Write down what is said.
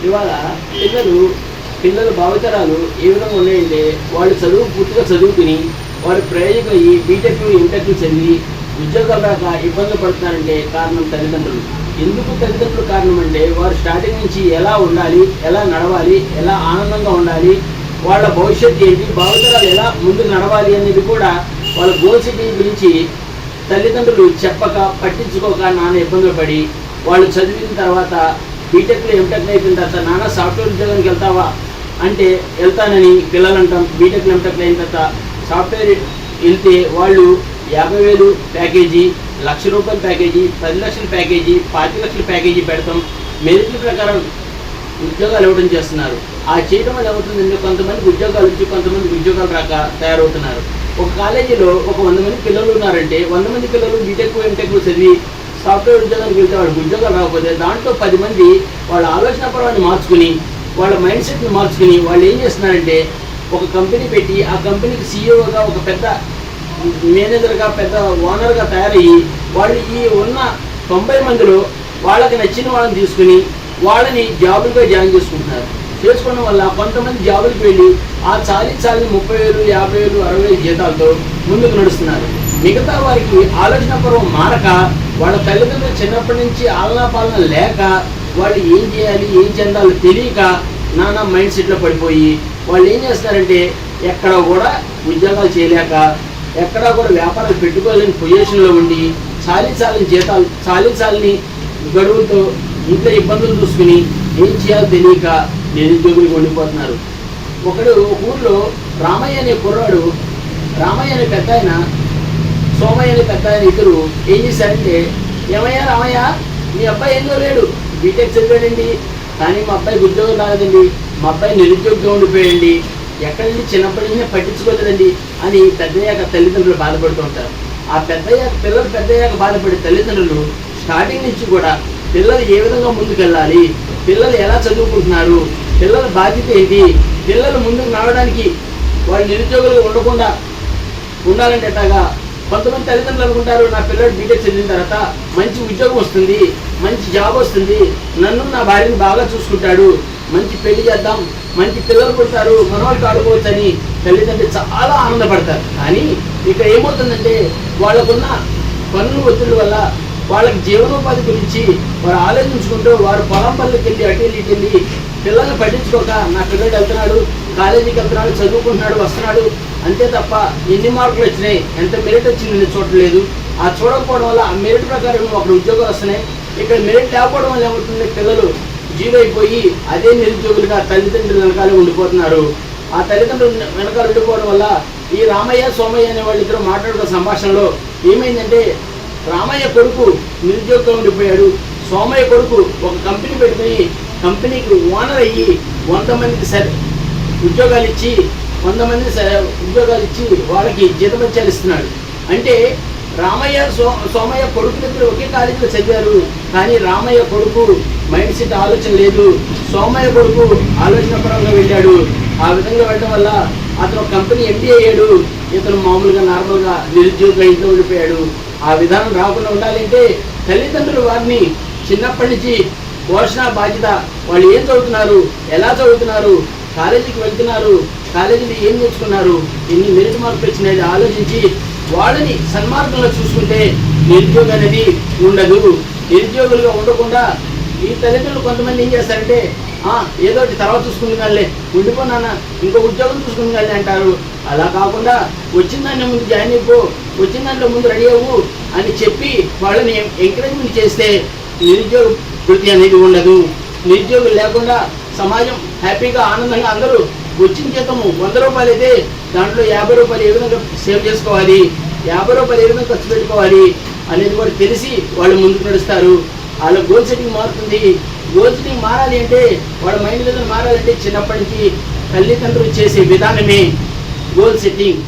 ఇవాళ పిల్లలు భావితరాలు ఏ విధంగా ఉన్నాయంటే వాళ్ళు పూర్తిగా చదువుకుని వారు ప్రయోజకులు అయ్యి బీటెక్లు ఎంటెక్లు చదివి ఉద్యోగాలు రాక ఇబ్బందులు పడుతున్నారంటే కారణం తల్లిదండ్రులు. ఎందుకు తల్లిదండ్రులు కారణం అంటే వారు స్టార్టింగ్ నుంచి ఎలా ఉండాలి, ఎలా నడవాలి, ఎలా ఆనందంగా ఉండాలి, వాళ్ళ భవిష్యత్తు ఏంటి, భావితరాలు ఎలా ముందుకు నడవాలి అనేది కూడా వాళ్ళ గోల్ సెట్టింగ్ గురించి తల్లిదండ్రులు చెప్పక పట్టించుకోక నాన్న ఇబ్బందులు పడి వాళ్ళు చదివిన తర్వాత బీటెక్లో ఎంటెక్లు అయిపోయిన తర్వాత నాన్న సాఫ్ట్వేర్ ఉద్యోగానికి వెళ్తావా అంటే వెళ్తానని పిల్లలు అంటాం. బీటెక్లో ఎంటెక్లు అయిన తర్వాత సాఫ్ట్వేర్ వెళ్తే వాళ్ళు 50,000 ప్యాకేజీ, ₹1,00,000 ప్యాకేజీ, 10 లక్షల ప్యాకేజీ, 25 లక్షల ప్యాకేజీ పెడతాం. మెరిట్ల ప్రకారం ఉద్యోగాలు ఇవ్వడం చేస్తున్నారు. ఆ చేయడం వల్ల ఏమవుతుందంటే కొంతమందికి ఉద్యోగాలు వచ్చి కొంతమందికి ఉద్యోగాలు రాక తయారవుతున్నారు. ఒక కాలేజీలో ఒక 100 మంది పిల్లలు ఉన్నారంటే 100 మంది పిల్లలు బీటెక్ ఎంటెక్ చదివి సాఫ్ట్వేర్ ఉద్యోగానికి వెళ్తే వాళ్ళకి ఉద్యోగాలు రాకపోతే దాంట్లో 10 మంది వాళ్ళ ఆలోచన పర్వాన్ని మార్చుకుని వాళ్ళ మైండ్ సెట్ని మార్చుకుని వాళ్ళు ఏం చేస్తున్నారంటే ఒక కంపెనీ పెట్టి ఆ కంపెనీకి సీఈఓగా ఒక పెద్ద మేనేజర్గా పెద్ద ఓనర్గా తయారయ్యి వాళ్ళు ఈ ఉన్న 90 మందిలో వాళ్ళకి నచ్చిన వాళ్ళని తీసుకుని వాళ్ళని జాబులుగా జాయిన్ చేసుకోవడం వల్ల కొంతమంది జాబులకు వెళ్ళి ఆ చాలి 30,000, 50,000, 60,000 జీతాలతో ముందుకు నడుస్తున్నారు. మిగతా వారికి ఆలోచన పర్వం మారక వాళ్ళ తల్లిదండ్రులు చిన్నప్పటి నుంచి ఆలనా పాలన లేక వాళ్ళు ఏం చేయాలి, ఏం చెందాలో తెలియక నానా మైండ్ సెట్లో పడిపోయి వాళ్ళు ఏం చేస్తారంటే ఎక్కడ కూడా ఉద్యోగాలు చేయలేక ఎక్కడా కూడా వ్యాపారాలు పెట్టుకోలేని పొజిషన్లో ఉండి చాలని జీతాలు చాలని గడువులతో ఇంట్లో ఇబ్బందులు చూసుకుని ఏం చేయాలో తెలియక నిరుద్యోగులకు ఉండిపోతున్నారు. ఒక ఊర్లో రామయ్య అనే కుర్రాడు, రామయ్య అనే పెద్ద ఆయన, సోమయ్య అనే పెద్ద ఆయన ఇద్దరు ఏం చేశారంటే, ఏమయ్యా రామయ్య, మీ అబ్బాయి ఏందో లేడు, బీటెక్ చదివాడండి, కానీ మా అబ్బాయికి ఉద్యోగం రాలేదండి, మా అబ్బాయి నిరుద్యోగంగా ఉండిపోయండి, ఎక్కడండి చిన్నప్పటి నుంచే పట్టించుకోలేదండి అని పెద్దయ్యాక తల్లిదండ్రులు బాధపడుతూ ఉంటారు. ఆ పిల్లలు పెద్దయ్యాక బాధపడే తల్లిదండ్రులు స్టార్టింగ్ నుంచి కూడా పిల్లలు ఏ విధంగా ముందుకెళ్ళాలి, పిల్లలు ఎలా చదువుకుంటున్నారు, పిల్లల బాధ్యత ఏంటి, పిల్లలు ముందుకు నడవడానికి వాళ్ళు నిరుద్యోగులుగా ఉండకుండా ఉండాలంటే ఎట్లాగా. కొంతమంది తల్లిదండ్రులు అనుకుంటారు నా పిల్లడు బీటెక్ చదివిన తర్వాత మంచి ఉద్యోగం వస్తుంది, మంచి జాబ్ వస్తుంది, నన్ను నా భార్యని బాగా చూసుకుంటాడు, మంచి పెళ్లి చేద్దాం, మంచి పిల్లలు పుడతారు, మనవాళ్ళు ఆడుకోవచ్చు అని తల్లిదండ్రులు చాలా ఆనందపడతారు. కానీ ఇక్కడ ఏమవుతుందంటే వాళ్ళకున్న పనుల ఒత్తిడి వల్ల వాళ్ళకి జీవనోపాధి గురించి వారు ఆలోచించుకుంటూ వారు పొలం పనులకు వెళ్ళి అటు వెళ్ళి పిల్లల్ని పట్టించుకోక నా పిల్లడు వెళ్తున్నాడు, కాలేజీకి వెళ్తున్నాడు, చదువుకుంటున్నాడు, వస్తున్నాడు అంతే తప్ప ఎన్ని మార్కులు వచ్చినాయి, ఎంత మెరిట్ వచ్చిందని చూడలేదు. ఆ చూడకపోవడం వల్ల ఆ మెరిట్ ప్రకారం అక్కడ ఉద్యోగాలు వస్తున్నాయి. ఇక్కడ మెరిట్ లేకపోవడం వల్ల ఏమవుతుంది, పిల్లలు జీరో అయిపోయి అదే నిరుద్యోగులుగా తల్లిదండ్రులు వెనకాలే ఉండిపోతున్నారు. ఆ తల్లిదండ్రులు వెనకాల ఉండిపోవడం వల్ల ఈ రామయ్య సోమయ్య అనే వాళ్ళిద్దరూ మాట్లాడుకున్న సంభాషణలో ఏమైందంటే రామయ్య కొడుకు నిరుద్యోగంగా ఉండిపోయాడు, సోమయ్య కొడుకు ఒక కంపెనీ పెట్టుకుని కంపెనీకి ఓనర్ అయ్యి 100 మందికి ఉద్యోగాలు ఇచ్చి వాళ్ళకి జీతభత్యాలు ఇస్తున్నాడు. అంటే రామయ్య సోమయ్య కొడుకులిద్దరు ఒకే కాలేజీలో చదివారు, కానీ రామయ్య కొడుకు మైండ్ సెట్ ఆలోచన లేదు, సోమయ్య కొడుకు ఆలోచన పరంగా వెళ్ళాడు. ఆ విధంగా వెళ్ళడం వల్ల అతను కంపెనీ ఎండీ అయ్యాడు, ఇతను మామూలుగా నార్మల్గా నిరుద్యోగంగా ఇంట్లో ఉండిపోయాడు. ఆ విధానం రాకుండా ఉండాలంటే తల్లిదండ్రులు వారిని చిన్నప్పటి నుంచి పోషణ బాధ్యత, వాళ్ళు ఏం చదువుతున్నారు, ఎలా చదువుతున్నారు, కాలేజీకి వెళ్తున్నారు, కాలేజీలో ఏం నేర్చుకున్నారు, ఎన్ని మెరిట్ మార్కులు వచ్చినాయి ఆలోచించి వాళ్ళని సన్మార్గంలో చూసుకుంటే నిరుద్యోగం అనేది ఉండదు. నిరుద్యోగులుగా ఉండకుండా ఈ తల్లిదండ్రులు కొంతమంది ఏం చేస్తారంటే ఏదో తర్వాత చూసుకుంటున్నాళ్ళే, ఉండిపోనా ఇంకో ఉద్యోగం చూసుకుంటున్నాళ్ళే అంటారు. అలా కాకుండా వచ్చిన దాన్ని ముందు జాయిన్ అయిపో, వచ్చిన దాంట్లో ముందు రెడీ అవ్వు అని చెప్పి వాళ్ళని ఎంకరేజ్మెంట్ చేస్తే నిరుద్యోగ వృత్తి అనేది ఉండదు. నిరుద్యోగులు లేకుండా సమాజం హ్యాపీగా ఆనందంగా అందరూ వచ్చిన జీతము ₹100 అయితే దాంట్లో ₹50 ఏ విధంగా సేవ్ చేసుకోవాలి, ₹50 ఏ విధంగా ఖర్చు పెట్టుకోవాలి అనేది కూడా తెలిసి వాళ్ళు ముందుకు నడుస్తారు. వాళ్ళ గోల్ సెట్టింగ్ మారుతుంది. గోల్ సెట్టింగ్ మారాలి అంటే వాళ్ళ మైండ్ మీద మారాలంటే చిన్నప్పటి నుంచి తల్లిదండ్రులు చేసే విధానమే గోల్ సెట్టింగ్.